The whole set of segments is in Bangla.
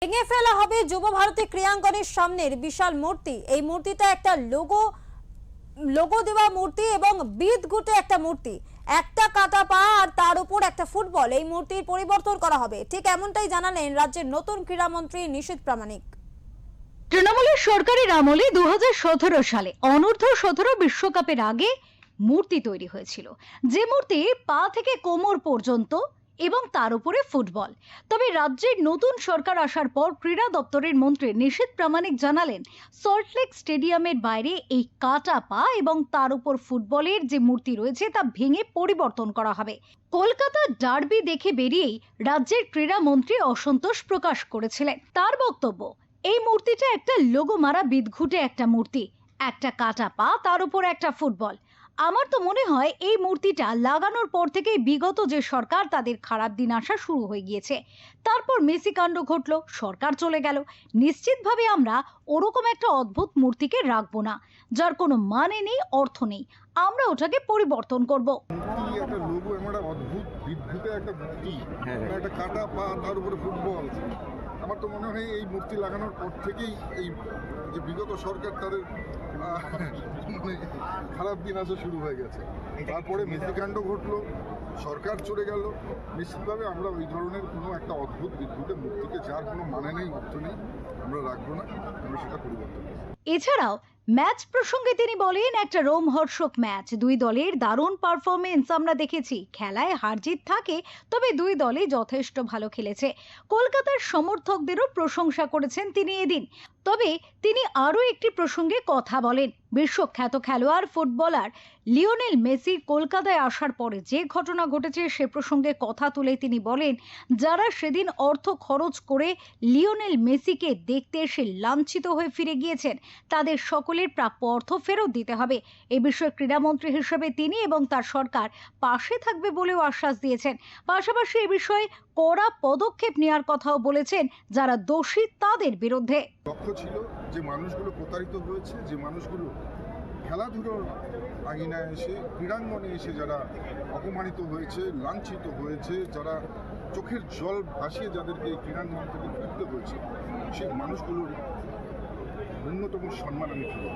ভেঙে ফেলা হবে যুব ভারতী ক্রীড়াঙ্গনের সামনের বিশাল মূর্তি। এই মূর্তিটা একটা লোগো দেওয়া মূর্তি এবং বিদঘুটে একটা মূর্তি, একটা কাটা পা আর তার উপর একটা ফুটবল। এই মূর্তির পরিবর্তন করা হবে, ঠিক এমনটাই জানালেন রাজ্যের নতুন ক্রীড়ামন্ত্রী নিশীথ প্রামাণিক। তৃণমূলের সরকারের আমলে 2017 সালে অনূর্ধ্ব-17 বিশ্বকাপের আগে মূর্তি তৈরি হয়েছিল, যে মূর্তি পা থেকে কোমর পর্যন্ত এবং তার উপরে ফুটবল। তবে রাজ্যের নতুন সরকার আসার পর ক্রীড়া দপ্তরের মন্ত্রী নিশীথ প্রামাণিক জানালেন, সল্টলেক স্টেডিয়ামের বাইরে এই কাটা পা এবং তার উপর ফুটবলের যে মূর্তি রয়েছে তা ভেঙে পরিবর্তন করা হবে। কলকাতার ডার্বি দেখে বেরিয়েই রাজ্যের ক্রীড়া মন্ত্রী অসন্তোষ প্রকাশ করেছিলেন। তার বক্তব্য, এই মূর্তিটা একটা লোগো মারা বিদঘুটে একটা মূর্তি, একটা কাটা পা, তার উপর একটা ফুটবল। আমার তো মনে হয় এই মূর্তিটা লাগানোর পর থেকেই বিগত যে সরকার তাদের খারাপ দিন আসা শুরু হয়ে গিয়েছে। তারপর মেসি কাণ্ড ঘটলো, সরকার চলে গেল। নিশ্চিতভাবে আমরা ওরকম একটা অদ্ভুত মূর্তিকে রাখবো না, যার কোনো মানে নেই, অর্থ নেই। আমরা ওটাকে পরিবর্তন করব। একটা লোগো একটা অদ্ভুত বিদঘুটে একটা মূর্তি, একটা কাটা পা, তার উপরে ফুটবল। আমার তো মনে হয় এই মূর্তি লাগানোর পর থেকেই এই যে বিগত সরকার তাদের মানে খারাপ দিন আসা শুরু হয়ে গেছে। তারপরে মেসি কাণ্ড ঘটলো, সরকার চলে গেল। নিশ্চিতভাবে আমরা ওই ধরনের কোনো একটা অদ্ভুত বিদঘুটে মূর্তিকে, যার কোনো মানে নেই, অর্থ নেই, আমরা রাখবো না। আমরা সেটা পরিবর্তন করবো। এছাড়াও ম্যাচ প্রসঙ্গে তিনি বলেন, একটা রোমহর্ষক ম্যাচ, দুই দলের দারুণ পারফরমেন্স আমরা দেখেছি। খেলায় হার জিত থাকে, তবে দুই দলই যথেষ্ট ভালো খেলেছে। কলকাতার সমর্থকদেরও প্রশংসা করেছেন তিনি এদিন। তবে তিনি আরও একটি প্রসঙ্গে কথা বলেন। বিশ্বখ্যাত খেলোয়াড় ফুটবলার লিওনেল মেসি কলকাতায় আসার পরে যে ঘটনা ঘটেছে সে প্রসঙ্গে কথা তুলে তিনি বলেন, যারা সেদিন অর্থ খরচ করে লিওনেল মেসিকে দেখতে এসে লাঞ্ছিত হয়ে ফিরে গিয়েছেন, তাদের সকলের প্রাপ্য অর্থ ফেরত দিতে হবে। এ বিষয়ে ক্রীড়ামন্ত্রী হিসেবে তিনি এবং তার সরকার পাশে থাকবে বলেও আশ্বাস দিয়েছেন। পাশাপাশি এ বিষয়ে কড়া পদক্ষেপ নেওয়ার কথাও বলেছেন যারা দোষী তাদের বিরুদ্ধে। লক্ষ্য ছিল যে মানুষগুলো প্রতারিত হয়েছে, যে মানুষগুলো খেলাধুলোর আঙিনায় এসে, ক্রীড়াঙ্গনে এসে যারা অপমানিত হয়েছে, লাঞ্ছিত হয়েছে, যারা চোখের জল ভাসিয়ে যাদেরকে এই ক্রীড়াঙ্গন থেকে ফিরতে হয়েছে, সেই মানুষগুলোর ন্যূনতম সম্মান আমি ফিরব।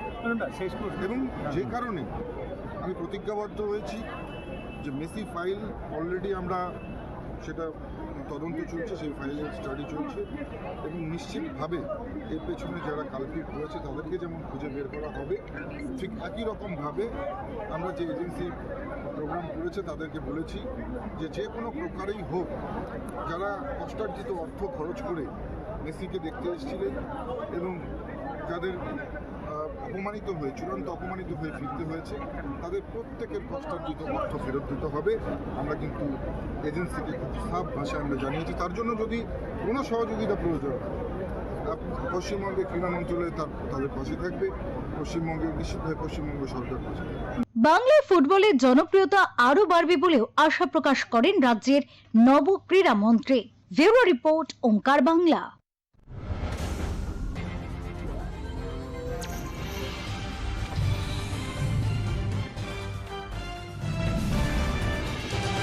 এবং যে কারণে আমি প্রতিজ্ঞাবদ্ধ হয়েছি যে মেসি ফাইল অলরেডি আমরা সেটা তদন্ত চলছে, সেই ফাইলের স্টাডি চলছে এবং নিশ্চিতভাবে এর পেছনে যারা কালপিট রয়েছে তাদেরকে যেমন খুঁজে বের করা হবে, ঠিক একই রকমভাবে আমরা যে এজেন্সি প্রোগ্রাম করেছে তাদেরকে বলেছি যে যে কোনো প্রকারেই হোক, যারা কষ্টার্জিত অর্থ খরচ করে মেসিকে দেখতে এসেছিলেন এবং যাদের অপমানিত হয়ে, চূড়ান্ত অপমানিত হয়ে ফিরতে হয়েছে, তাদের প্রত্যেকের কষ্টার্জিত অর্থ ফেরত দিতে হবে। আমরা কিন্তু এজেন্সিকে খুব সাফ ভাষায় আমরা জানিয়েছি। তার জন্য যদি কোনো সহযোগিতা প্রয়োজন, পশ্চিমবঙ্গের ক্রীড়া মন্ত্রণালয় তাদের পাশে থাকবে, পশ্চিমবঙ্গের নিশ্চিতভাবে পশ্চিমবঙ্গ সরকার পাশে থাকবে। বাংলায় ফুটবলের জনপ্রিয়তা আরও বাড়বে বলেও আশা প্রকাশ করেন রাজ্যের নব ক্রীড়া মন্ত্রী। ব্যুরো রিপোর্ট, ওঙ্কার বাংলা।